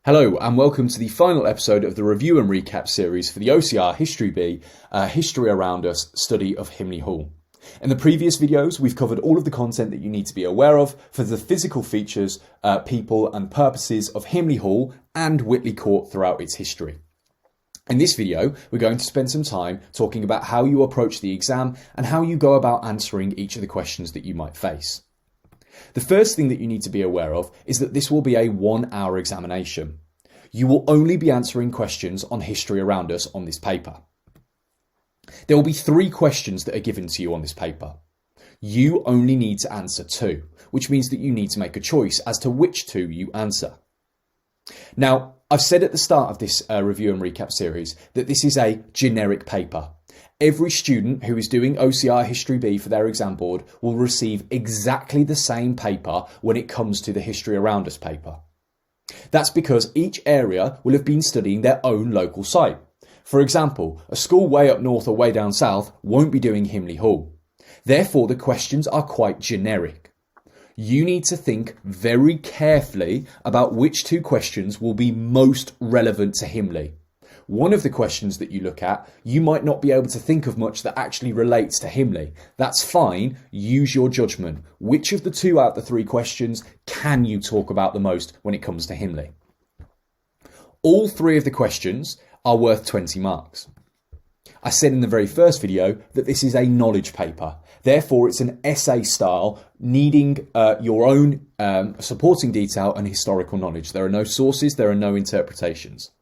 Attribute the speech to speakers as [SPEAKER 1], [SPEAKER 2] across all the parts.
[SPEAKER 1] Hello and welcome to the final episode of the review and recap series for the OCR History B, History Around Us study of Himley Hall. In the previous videos, we've covered all of the content that you need to be aware of for the physical features, people and purposes of Himley Hall and Whitley Court throughout its history. In this video, we're going to spend some time talking about how you approach the exam and how you go about answering each of the questions that you might face. The first thing that you need to be aware of is that this will be a 1-hour examination. You will only be answering questions on history around us on this paper. There will be 3 questions that are given to you on this paper. You only need to answer 2, which means that you need to make a choice as to which 2 you answer. Now, I've said at the start of this review and recap series that this is a generic paper. Every student who is doing OCR History B for their exam board will receive exactly the same paper when it comes to the History Around Us paper. That's because each area will have been studying their own local site. For example, a school way up north or way down south won't be doing Himley Hall. Therefore, the questions are quite generic. You need to think very carefully about which 2 questions will be most relevant to Himley. One of the questions that you look at, you might not be able to think of much that actually relates to Himley. That's fine. Use your judgment. Which of the 2 out of the 3 questions can you talk about the most when it comes to Himley? All 3 of the questions are worth 20 marks. I said in the very first video that this is a knowledge paper. Therefore, it's an essay style needing your own supporting detail and historical knowledge. There are no sources, there are no interpretations.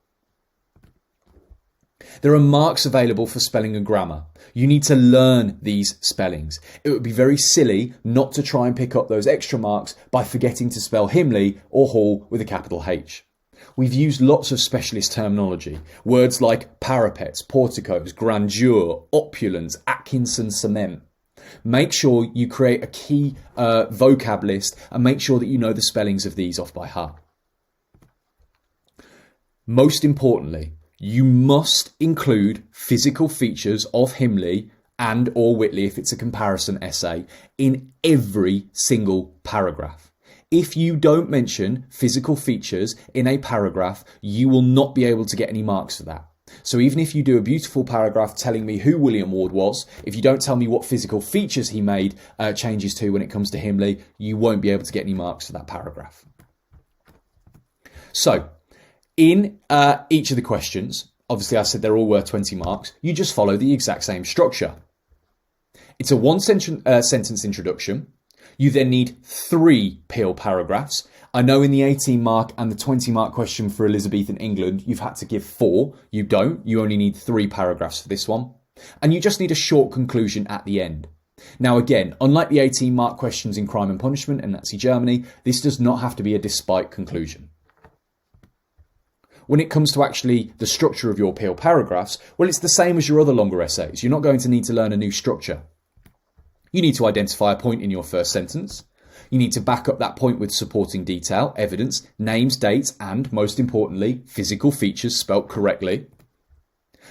[SPEAKER 1] There are marks available for spelling and grammar. You need to learn these spellings. It would be very silly not to try and pick up those extra marks by forgetting to spell Himley or Hall with a capital H. We've used lots of specialist terminology. Words like parapets, porticos, grandeur, opulence, Atkinson cement. Make sure you create a key vocab list and make sure that you know the spellings of these off by heart. Most importantly, you must include physical features of Himley and or Whitley if it's a comparison essay in every single paragraph. If you don't mention physical features in a paragraph, you will not be able to get any marks for that. So even if you do a beautiful paragraph telling me who William Ward was, if you don't tell me what physical features he made changes to when it comes to Himley, you won't be able to get any marks for that paragraph. So, in each of the questions, obviously I said they're all worth 20 marks, you just follow the exact same structure. It's a 1-sentence introduction. You then need 3 Peel paragraphs. I know in the 18 mark and the 20 mark question for Elizabethan England, you've had to give 4. You don't. You only need 3 paragraphs for this one. And you just need a short conclusion at the end. Now again, unlike the 18 mark questions in Crime and Punishment and Nazi Germany, this does not have to be a despite conclusion. When it comes to actually the structure of your Peel paragraphs, well, it's the same as your other longer essays. You're not going to need to learn a new structure. You need to identify a point in your first sentence. You need to back up that point with supporting detail, evidence, names, dates, and, most importantly, physical features spelt correctly.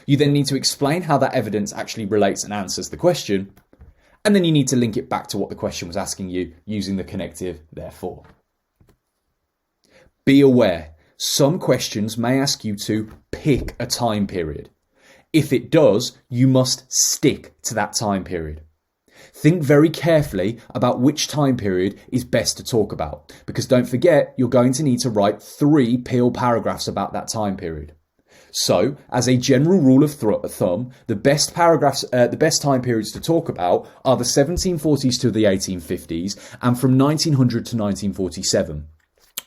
[SPEAKER 1] You then need to explain how that evidence actually relates and answers the question. And then you need to link it back to what the question was asking you using the connective therefore. Be aware. Some questions may ask you to pick a time period. If it does, you must stick to that time period. Think very carefully about which time period is best to talk about, because don't forget, you're going to need to write 3 Peel paragraphs about that time period. So, as a general rule of thumb, the best time periods to talk about are the 1740s to the 1850s and from 1900 to 1947.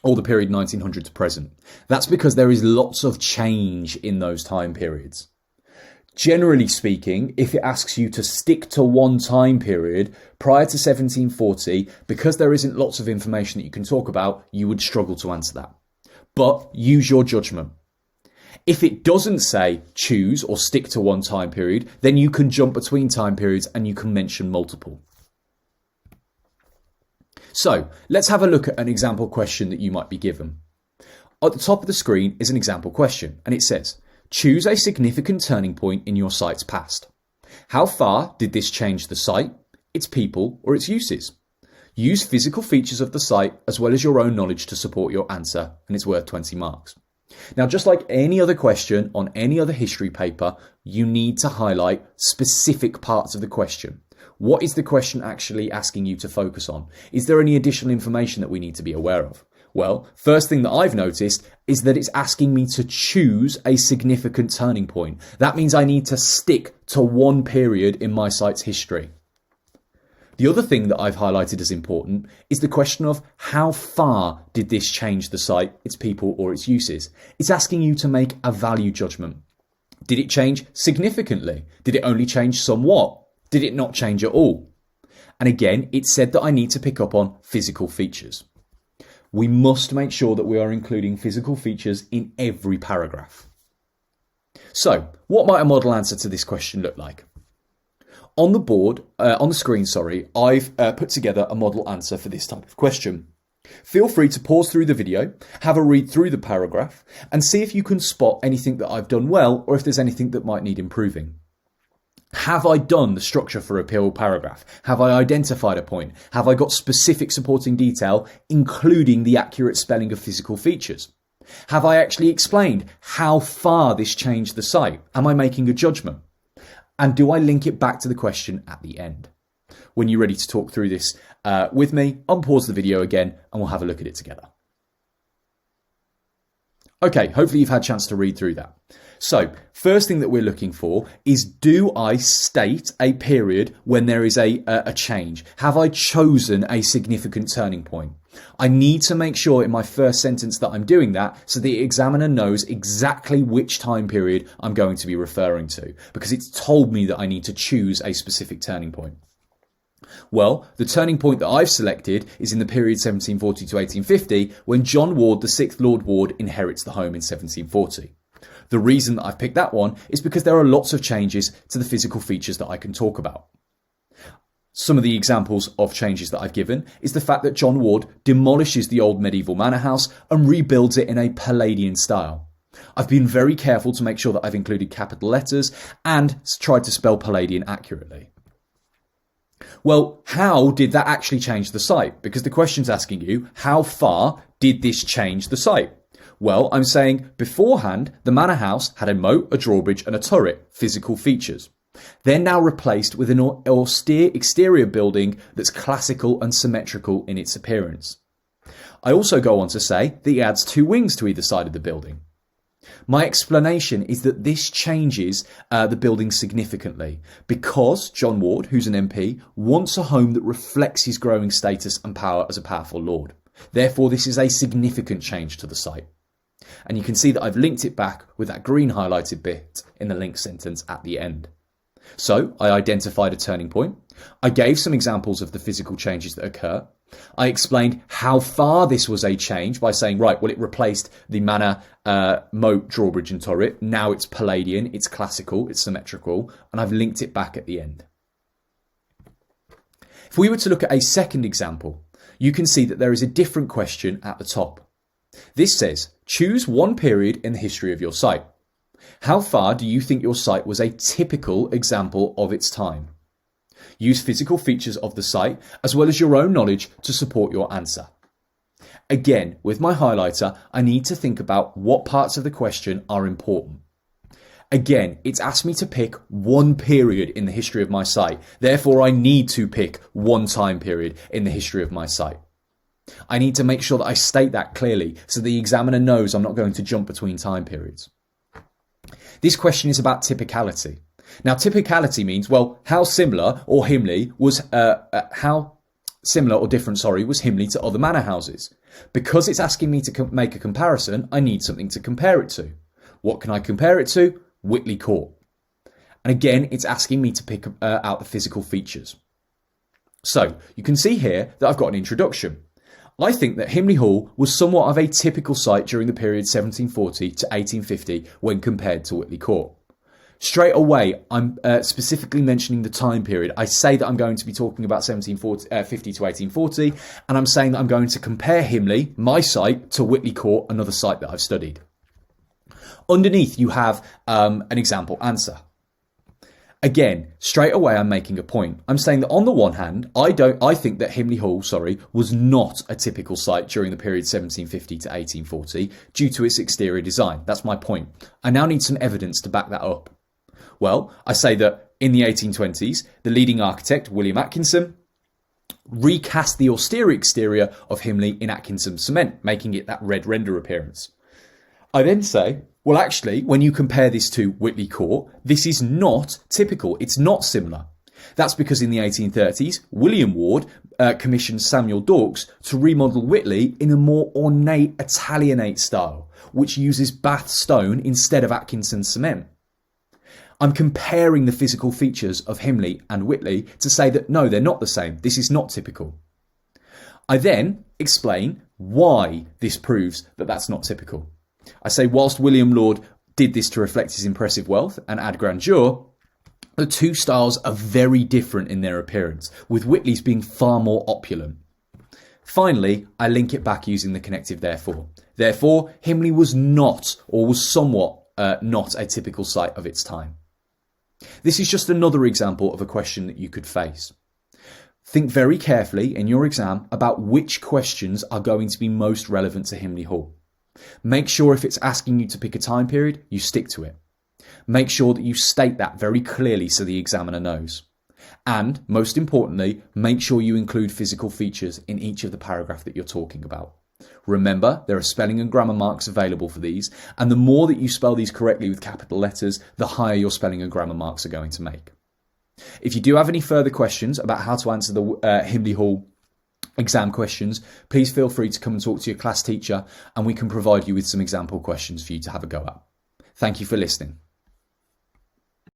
[SPEAKER 1] Or the period 1900 to present. That's because there is lots of change in those time periods. Generally speaking, if it asks you to stick to one time period prior to 1740, because there isn't lots of information that you can talk about, you would struggle to answer that. But use your judgment. If it doesn't say choose or stick to one time period, then you can jump between time periods and you can mention multiple. So, let's have a look at an example question that you might be given. At the top of the screen is an example question, and it says, choose a significant turning point in your site's past. How far did this change the site, its people, or its uses? Use physical features of the site as well as your own knowledge to support your answer, and it's worth 20 marks. Now, just like any other question on any other history paper, you need to highlight specific parts of the question. What is the question actually asking you to focus on? Is there any additional information that we need to be aware of? Well, first thing that I've noticed is that it's asking me to choose a significant turning point. That means I need to stick to one period in my site's history. The other thing that I've highlighted as important is the question of how far did this change the site, its people, or its uses? It's asking you to make a value judgment. Did it change significantly? Did it only change somewhat? Did it not change at all? And again, it said that I need to pick up on physical features. We must make sure that we are including physical features in every paragraph. So, what might a model answer to this question look like? On the screen, I've put together a model answer for this type of question. Feel free to pause through the video, have a read through the paragraph, and see if you can spot anything that I've done well or if there's anything that might need improving. Have I done the structure for a whole paragraph? Have I identified a point? Have I got specific supporting detail, including the accurate spelling of physical features? Have I actually explained how far this changed the site? Am I making a judgment? And do I link it back to the question at the end? When you're ready to talk through this with me, unpause the video again and we'll have a look at it together. Okay, hopefully you've had a chance to read through that. So, first thing that we're looking for is, do I state a period when there is a change? Have I chosen a significant turning point? I need to make sure in my first sentence that I'm doing that so the examiner knows exactly which time period I'm going to be referring to, because it's told me that I need to choose a specific turning point. Well, the turning point that I've selected is in the period 1740 to 1850, when John Ward, the 6th Lord Ward, inherits the home in 1740. The reason that I've picked that one is because there are lots of changes to the physical features that I can talk about. Some of the examples of changes that I've given is the fact that John Ward demolishes the old medieval manor house and rebuilds it in a Palladian style. I've been very careful to make sure that I've included capital letters and tried to spell Palladian accurately. Well, how did that actually change the site? Because the question's asking you, how far did this change the site? Well, I'm saying beforehand, the manor house had a moat, a drawbridge and a turret, physical features. They're now replaced with an austere exterior building that's classical and symmetrical in its appearance. I also go on to say that he adds 2 wings to either side of the building. My explanation is that this changes the building significantly because John Ward, who's an MP, wants a home that reflects his growing status and power as a powerful lord. Therefore, this is a significant change to the site. And you can see that I've linked it back with that green highlighted bit in the link sentence at the end. So I identified a turning point. I gave some examples of the physical changes that occur. I explained how far this was a change by saying, right, well, it replaced the manor moat, drawbridge and turret. Now it's Palladian, it's classical, it's symmetrical, and I've linked it back at the end. If we were to look at a second example, you can see that there is a different question at the top. This says, choose one period in the history of your site. How far do you think your site was a typical example of its time? Use physical features of the site as well as your own knowledge to support your answer. Again, with my highlighter, I need to think about what parts of the question are important. Again, it's asked me to pick one period in the history of my site. Therefore, I need to pick one time period in the history of my site. I need to make sure that I state that clearly so the examiner knows I'm not going to jump between time periods. This question is about typicality. Now, typicality means, well, how similar or different was Himley to other manor houses? Because it's asking me to make a comparison, I need something to compare it to. What can I compare it to? Whitley Court. And again, it's asking me to pick out the physical features. So you can see here that I've got an introduction. I think that Himley Hall was somewhat of a typical site during the period 1740 to 1850 when compared to Whitley Court. Straight away, I'm specifically mentioning the time period. I say that I'm going to be talking about 1750 to 1840, and I'm saying that I'm going to compare Himley, my site, to Whitley Court, another site that I've studied. Underneath, you have an example answer. Again, straight away I'm making a point. I'm saying that on the one hand, I think that Himley Hall, was not a typical site during the period 1750 to 1840 due to its exterior design. That's my point. I now need some evidence to back that up. Well, I say that in the 1820s, the leading architect, William Atkinson, recast the austere exterior of Himley in Atkinson cement, making it that red render appearance. I then say, well, actually, when you compare this to Whitley Court, this is not typical. It's not similar. That's because in the 1830s, William Ward commissioned Samuel Dawkes to remodel Whitley in a more ornate Italianate style, which uses Bath stone instead of Atkinson cement. I'm comparing the physical features of Himley and Whitley to say that no, they're not the same. This is not typical. I then explain why this proves that that's not typical. I say whilst William Laud did this to reflect his impressive wealth and add grandeur, the two styles are very different in their appearance, with Whitley's being far more opulent. Finally, I link it back using the connective therefore. Therefore, Himley was not, or was somewhat not, a typical site of its time. This is just another example of a question that you could face. Think very carefully in your exam about which questions are going to be most relevant to Himley Hall. Make sure if it's asking you to pick a time period, you stick to it. Make sure that you state that very clearly so the examiner knows. And, most importantly, make sure you include physical features in each of the paragraph that you're talking about. Remember, there are spelling and grammar marks available for these, and the more that you spell these correctly with capital letters, the higher your spelling and grammar marks are going to make. If you do have any further questions about how to answer the Himley Hall exam questions, please feel free to come and talk to your class teacher and we can provide you with some example questions for you to have a go at. Thank you for listening.